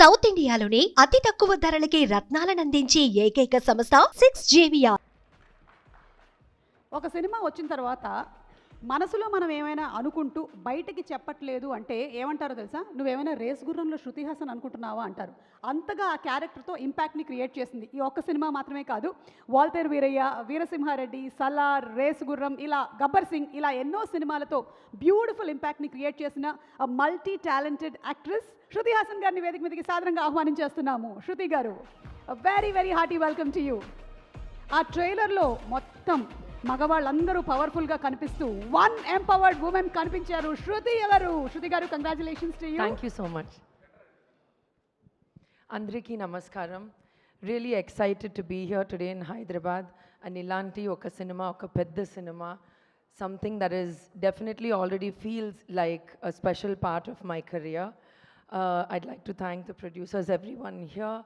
South ఇండియాలోని అతి తక్కువ ధరలకి రత్నాలనందించే ఏకైక సంస్థ 6JVR. ఒక సినిమా వచ్చిన తర్వాత మనసులో మనం ఏమైనా అనుకుంటూ బయటికి చెప్పట్లేదు అంటే ఏమంటారో తెలుసా, నువ్వేమైనా రేస్ గుర్రంలో శృతి హాసన్ అనుకుంటున్నావా అంటారు. అంతగా ఆ క్యారెక్టర్తో ఇంపాక్ట్ని క్రియేట్ చేసింది. ఈ ఒక్క సినిమా మాత్రమే కాదు, వాల్తేరు వీరయ్య, వీరసింహారెడ్డి, సలార్, రేస్ గుర్రం, ఇలా గబ్బర్ సింగ్, ఇలా ఎన్నో సినిమాలతో బ్యూటిఫుల్ ఇంపాక్ట్ని క్రియేట్ చేసిన multi talented actress Shruti Haasan గారిని వేదిక మీదకి సాదరంగా ఆహ్వానించేస్తున్నాము. శృతి గారు, very very hearty welcome to you. ఆ ట్రైలర్లో మొత్తం మగవాళ్ళందరూ పవర్ఫుల్గా కనిపిస్తూ వన్ ఎంపవర్డ్ ఉమెన్ కనిపించారు. శృతి ఎవరు? శృతి గారు, congratulations to you. Thank you so much. అందరికీ నమస్కారం. Really excited to be here today in Hyderabad. And ఇలాంటి ఒక సినిమా, ఒక పెద్ద సినిమా, something that is definitely already feels like a special part of my career. I'd like to thank the producers, everyone here.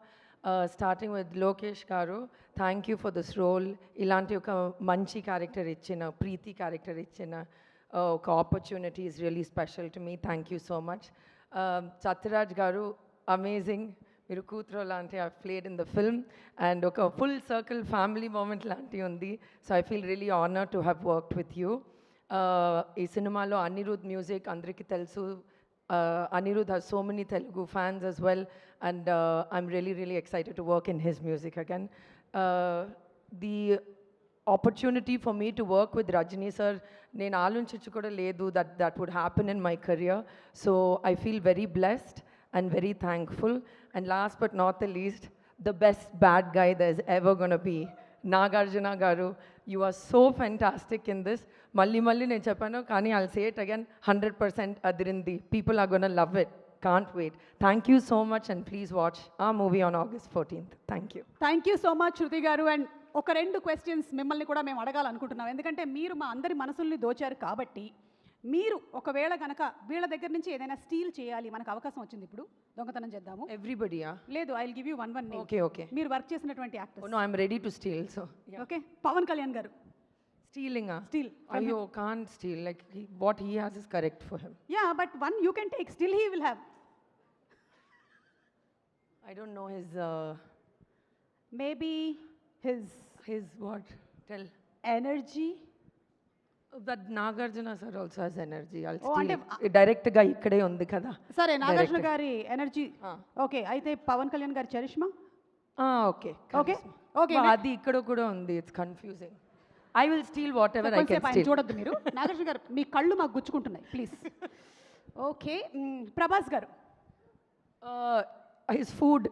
Starting with Lokesh గారు, thank you for this role. ఇలాంటి ఒక మంచి క్యారెక్టర్ ఇచ్చిన, ప్రీతి క్యారెక్టర్ ఇచ్చిన ఒక opportunity is really special to me. Thank you so much. Sathyaraj గారు, amazing. మీరు కూతురు లాంటి I played in the film and ఒక ఫుల్ సర్కిల్ ఫ్యామిలీ మూమెంట్ లాంటివి ఉంది. So I feel really honour to have worked with you. ఈ సినిమాలో Anirudh music అందరికీ తెలుసు. Anirudh has so many Telugu fans as well, and I'm really excited to work in his music again. The opportunity for me to work with Rajini sir, nenu aalunchichu kuda ledu that would happen in my career. So I feel very blessed and very thankful. And last but not the least, the best bad guy there's ever going to be, Nagarjuna garu. You are so fantastic in this. Malli నేను చెప్పాను, కానీ I'll say it again, 100% Adirindi. People are going to love it. Can't wait. Thank you so much and please watch our movie on August 14th. Thank you. Thank you so much Shruti గారు. And ఒక 2 questions మిమ్మల్ని కూడా మేము అడగాలనుకుంటున్నాం. ఎందుకంటే మీరు మా అందరి మనసుల్ని దోచారు కాబట్టి, మీరు ఒకవేళ కనుక వీళ్ళ దగ్గర నుంచి ఏదైనా స్టీల్ చేయాలి, మనకు అవకాశం వచ్చింది, ఇప్పుడు దొంగతనం చేద్దాము. Everybody-ఆ? లేదు, I will give you one name. Okay. మీరు వర్క్ చేసినటువంటి actor. Oh no, I'm ready to steal. So okay, Pawan Kalyan garu. Stealing-ఆ? Steal. Ayyo, can't steal. Like what he has is correct for him. Yeah, but one you can take, still he will have. I don't know his Maybe his what? Tell. energy. That Nagarjuna sir also has energy. I'll Oh, steal ante it. Direct గా ఇక్కడే ఉంది కదా. సరే, నాగార్జున గారి energy. Okay, అయితే పవన్ కళ్యాణ్ గారి charisma. Okay okay, అది ఇక్కడ కూడా ఉంది. It's confusing. I will steel what ever I can steel. చూడొద్దు మీరు. నాగార్జున గారు, మీ కళ్ళు మాకు గుచ్చుకుంటున్నాయి, ప్లీజ్. ఓకే, ప్రభాస్ గారు. His food.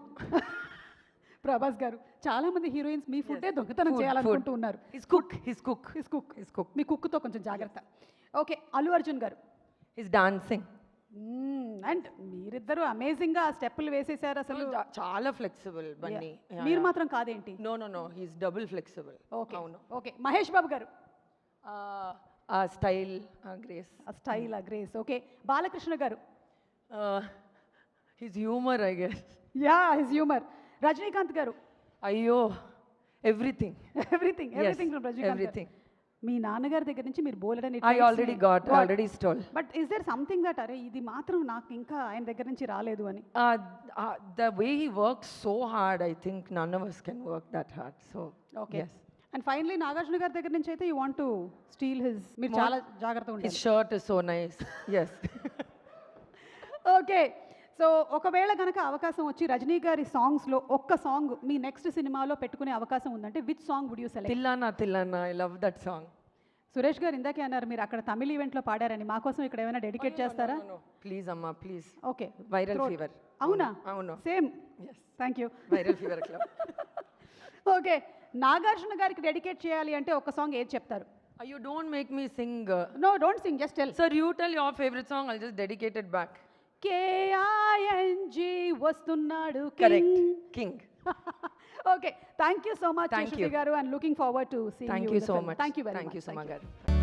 ప్రభాస్ గారు, చాలా మంది హీరోయిన్స్ మీ ఫుడ్డే దొంగతనం చేయాలనుకుంటూ ఉన్నారు. His cook. మీ కుక్తో కొంచెం జాగ్రత్త. ఓకే, అల్లు అర్జున్ గారు. His dancing. అండ్ మీరిద్దరు అమేజింగ్ గా స్టెప్పులు వేసేసారు. అసలు చాలా ఫ్లెక్సిబుల్ బన్నీ. మీరు మాత్రం కాదేంటి? No he's double flexible. Okay, Mahesh Babu గారు. ఆ స్టైల్, ఆ గ్రేస్. ఓకే, బాలకృష్ణ గారు. His humour, I guess. Yeah, his humour. Rajinikanth గారు. అయ్యో, ఎవ్రీథింగ్ ఫ్రమ్ రజనీకాంత్. మీ నాన్నగారి దగ్గర నుంచి మీరు బోలెడని I already stole. But is there something that అరే ఇది మాత్రం నాకు ఇంకా ఆయన దగ్గర నుంచి రాలేదు అని? The way he works so hard, I think none of us can work that hard. So okay, yes. And finally, Nagarjuna గారి దగ్గర నుంచి అయితే you want to steal his. మీరు చాలా జాగ్రత్తగా ఉండాలి. His shirt is so nice. Yes. Okay, so ఒకవేళ కనుక అవకాశం వచ్చి రజనీ గారి సాంగ్స్లో ఒక్క సాంగ్ మీ నెక్స్ట్ సినిమాలో పెట్టుకునే అవకాశం ఉందంటే which song would you select? Thillana, I love that song. Suresh garu ఇందాకే అన్నారు మీరు అక్కడ తమిళ ఈవెంట్లో పాడారని, మా కోసం ఇక్కడ ఏమైనా డెడికేట్ చేస్తారా? ప్లీజ్ అమ్మా, ప్లీజ్. Okay, viral fever. అవునా? అవును, same. Thank you. Viral fever club. Okay, Nagarjuna గారికి డెడికేట్ చేయాలి అంటే ఒక సాంగ్ ఏది చెప్తారు? You don't make me sing. No, don't sing, just tell. Sir, you tell your favorite song, I'll just dedicate it back. KING వస్తున్నాడు. Correct, king. Okay, thank you so much Shruti garu, and looking forward to seeing you. Thank you so much. Thank you very much. Thank you so much.